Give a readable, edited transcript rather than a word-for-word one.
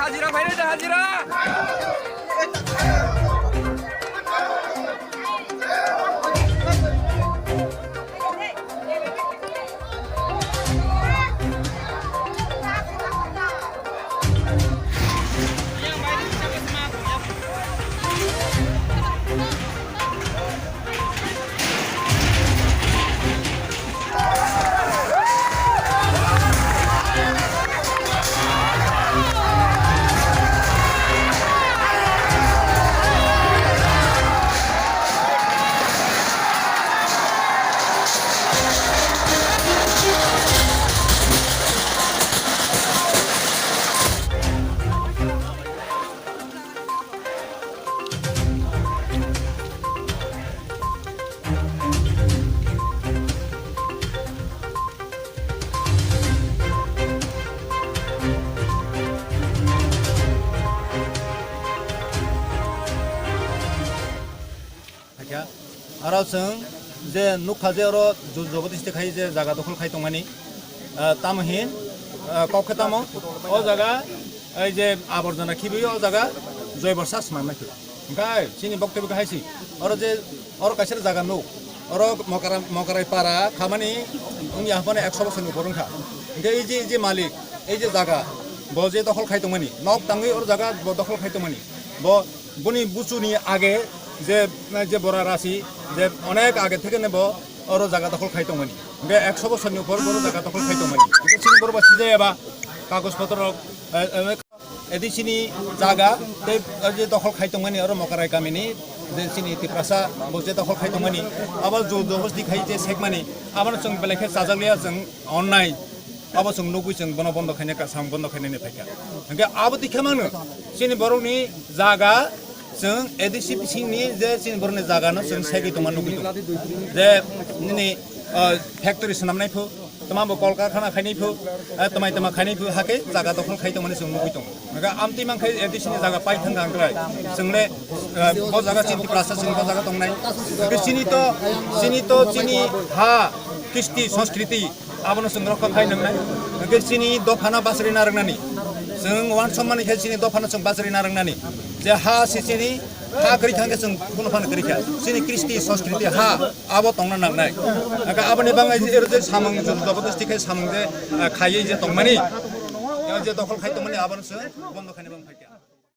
Hajira bhai ne hajira आरो जों जे नुखाजे आरो जगदीश देखाय जे जागा दखल खाय दंमानि तामहिन कौखताम ओ जागा এই যে আবর্জনা খিবি ও জায়গা জৈব শ্বাস মাননাকি গায় চিনি বক্তব্য খাইছি আর যে আর কাছের জায়গা নো আর মকারাই পারা খামানি উনি আহবানে 100 বছর উপরংখা এই যে মালিক এই যে জায়গা বজে দখল খাইতমানি নক তাঙ্গি ওর জায়গা দখল খাইতমানি বনি বুচুনি আগে যে বড় রাশি যে অনেক আগে থেকে নেব ওর জায়গা দখল খাইতমানি বে 100 বছরনি উপর বড় জায়গা দখল খাইতমানি চিনি বড় বাসি যে এবা কাগজপত্র এদিসিনি জায়গা যে দখল খাইতমানি আর মকারাই গামিনি যে চিনি তিপ্রাসা বজে দখল খাইতমানি আবার জবরদস্তি খাই যে সেকমানি আবার जों বেলেखे साजालिया जों অন্যায় আবার जों नुगुइ जों बन्द खायने साम बन्द खायने फायखा ओंके आबो दिखामानो चिनि बर'नि जागा जों एदिसि बिसिंनि जे चिनि बर'नि जागानो जों सायगि दमा नुगुइ जे नि फैक्टरि सनामनायफो तमाबो कलकारखाना खायनायफो तमा खायनायफो हाके जागा दखल खायदोंमाने जों नुगुइ दं ओंके आमति मांखाय एदिसिनि जागा पाइथां गांद्राय जोंले ब जागा चिनि प्लासा जों ब जागा दंनाय चिनि हा कृष्टि संस्कृति आबनो जों रखा खायनांनाय ओंके चिनि दफाना बासरिना रोंनानि जों वान सम्माननि चिनि दफाना जों बासरिना रोंनानि जे हा सिसिनि हा करि थांगे जों कोनो फान करिखा चिनि कृष्टि संस्कृति हा आबो तंना नांनाय ओंके आबनि बाङाय जे सामं जबरदस्ति खाय सामं जे खायै जे तंमानि जे दखल खायदोंमानि आबनो जों बन्द खायनो बां फायखा